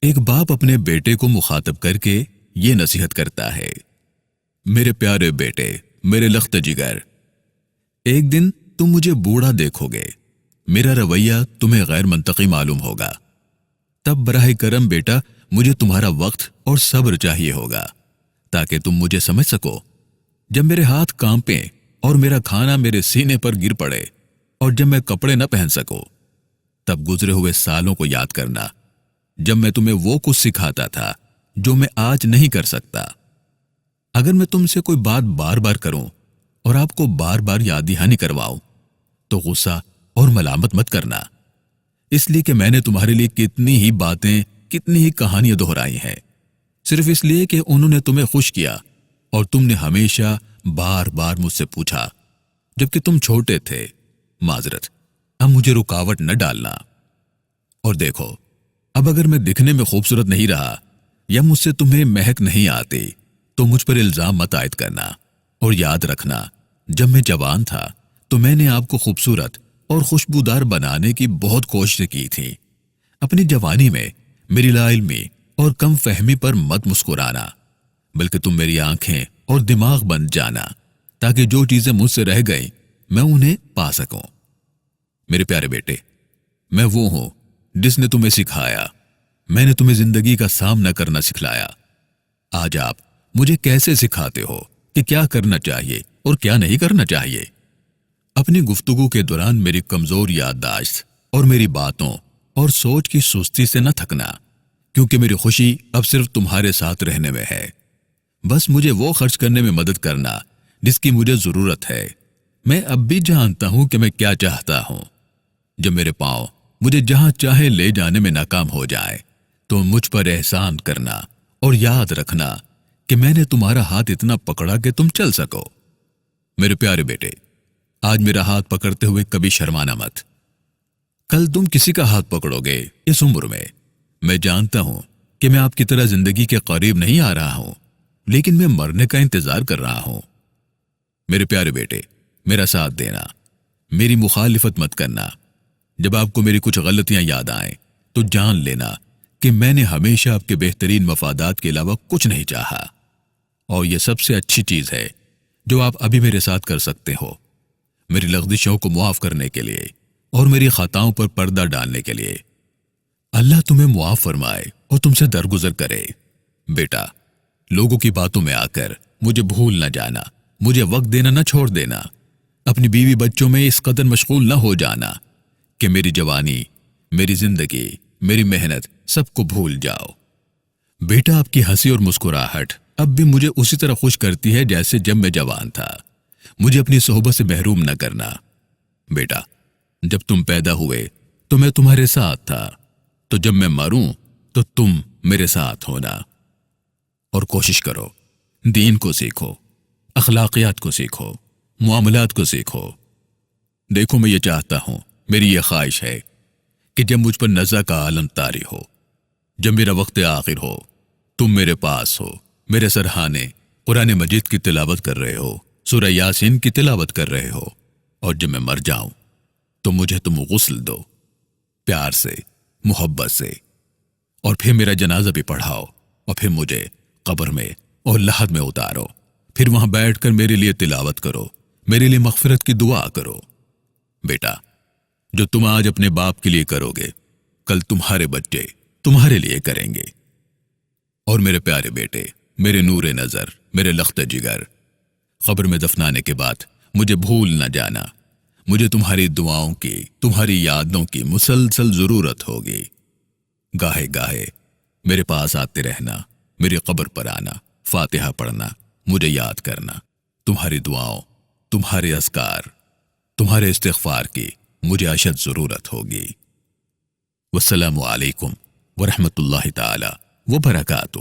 ایک باپ اپنے بیٹے کو مخاطب کر کے یہ نصیحت کرتا ہے: میرے پیارے بیٹے، میرے لخت جگر، ایک دن تم مجھے بوڑھا دیکھو گے، میرا رویہ تمہیں غیر منطقی معلوم ہوگا، تب براہ کرم بیٹا مجھے تمہارا وقت اور صبر چاہیے ہوگا تاکہ تم مجھے سمجھ سکو۔ جب میرے ہاتھ کانپیں اور میرا کھانا میرے سینے پر گر پڑے اور جب میں کپڑے نہ پہن سکوں، تب گزرے ہوئے سالوں کو یاد کرنا جب میں تمہیں وہ کچھ سکھاتا تھا جو میں آج نہیں کر سکتا۔ اگر میں تم سے کوئی بات بار بار کروں اور آپ کو بار بار یاد دہانی کرواؤں تو غصہ اور ملامت مت کرنا، اس لیے کہ میں نے تمہارے لیے کتنی ہی باتیں، کتنی ہی کہانیاں دہرائی ہیں، صرف اس لیے کہ انہوں نے تمہیں خوش کیا اور تم نے ہمیشہ بار بار مجھ سے پوچھا جبکہ تم چھوٹے تھے۔ معذرت، اب مجھے رکاوٹ نہ ڈالنا۔ اور دیکھو، اب اگر میں دکھنے میں خوبصورت نہیں رہا یا مجھ سے تمہیں مہک نہیں آتی تو مجھ پر الزام مت عائد کرنا، اور یاد رکھنا جب میں جوان تھا تو میں نے آپ کو خوبصورت اور خوشبودار بنانے کی بہت کوششیں کی تھی۔ اپنی جوانی میں میری لا علمی اور کم فہمی پر مت مسکرانا، بلکہ تم میری آنکھیں اور دماغ بن جانا تاکہ جو چیزیں مجھ سے رہ گئیں میں انہیں پا سکوں۔ میرے پیارے بیٹے، میں وہ ہوں جس نے تمہیں سکھایا، میں نے تمہیں زندگی کا سامنا کرنا سکھلایا۔ آج آپ مجھے کیسے سکھاتے ہو کہ کیا کرنا چاہیے اور کیا نہیں کرنا چاہیے؟ اپنی گفتگو کے دوران میری کمزور یادداشت اور میری باتوں اور سوچ کی سستی سے نہ تھکنا، کیونکہ میری خوشی اب صرف تمہارے ساتھ رہنے میں ہے۔ بس مجھے وہ خرچ کرنے میں مدد کرنا جس کی مجھے ضرورت ہے۔ میں اب بھی جانتا ہوں کہ میں کیا چاہتا ہوں۔ جب میرے پاؤں مجھے جہاں چاہے لے جانے میں ناکام ہو جائے تو مجھ پر احسان کرنا اور یاد رکھنا کہ میں نے تمہارا ہاتھ اتنا پکڑا کہ تم چل سکو۔ میرے پیارے بیٹے، آج میرا ہاتھ پکڑتے ہوئے کبھی شرمانا مت۔ کل تم کسی کا ہاتھ پکڑو گے اس عمر میں جانتا ہوں کہ میں آپ کی طرح زندگی کے قریب نہیں آ رہا ہوں، لیکن میں مرنے کا انتظار کر رہا ہوں۔ میرے پیارے بیٹے، میرا ساتھ دینا، میری مخالفت مت کرنا۔ جب آپ کو میری کچھ غلطیاں یاد آئیں تو جان لینا کہ میں نے ہمیشہ آپ کے بہترین مفادات کے علاوہ کچھ نہیں چاہا، اور یہ سب سے اچھی چیز ہے جو آپ ابھی میرے ساتھ کر سکتے ہو، میری لغزشوں کو معاف کرنے کے لیے اور میری خطاؤں پر پردہ ڈالنے کے لیے۔ اللہ تمہیں معاف فرمائے اور تم سے درگزر کرے۔ بیٹا، لوگوں کی باتوں میں آ کر مجھے بھول نہ جانا، مجھے وقت دینا نہ چھوڑ دینا، اپنی بیوی بچوں میں اس قدر مشغول نہ ہو جانا کہ میری جوانی، میری زندگی، میری محنت سب کو بھول جاؤ۔ بیٹا، آپ کی ہنسی اور مسکراہٹ اب بھی مجھے اسی طرح خوش کرتی ہے جیسے جب میں جوان تھا۔ مجھے اپنی صحبت سے محروم نہ کرنا۔ بیٹا، جب تم پیدا ہوئے تو میں تمہارے ساتھ تھا، تو جب میں مروں تو تم میرے ساتھ ہونا۔ اور کوشش کرو، دین کو سیکھو، اخلاقیات کو سیکھو، معاملات کو سیکھو۔ دیکھو، میں یہ چاہتا ہوں، میری یہ خواہش ہے کہ جب مجھ پر نزع کا عالم طاری ہو، جب میرا وقت آخر ہو، تم میرے پاس ہو، میرے سرہانے قرآن مجید کی تلاوت کر رہے ہو، سورہ یاسین کی تلاوت کر رہے ہو، اور جب میں مر جاؤں تو مجھے تم غسل دو، پیار سے، محبت سے، اور پھر میرا جنازہ بھی پڑھاؤ، اور پھر مجھے قبر میں اور لحد میں اتارو، پھر وہاں بیٹھ کر میرے لیے تلاوت کرو، میرے لیے مغفرت کی دعا کرو۔ بیٹا، جو تم آج اپنے باپ کے لیے کرو گے، کل تمہارے بچے تمہارے لیے کریں گے۔ اور میرے پیارے بیٹے، میرے نور نظر، میرے لخت جگر، قبر میں دفنانے کے بعد مجھے بھول نہ جانا۔ مجھے تمہاری دعاؤں کی، تمہاری یادوں کی مسلسل ضرورت ہوگی۔ گاہے گاہے میرے پاس آتے رہنا، میری قبر پر آنا، فاتحہ پڑھنا، مجھے یاد کرنا۔ تمہاری دعاؤں، تمہارے اذکار، تمہارے استغفار کی مجھے اشد ضرورت ہوگی۔ والسلام علیکم ورحمۃ اللہ تعالی وبرکاتہ۔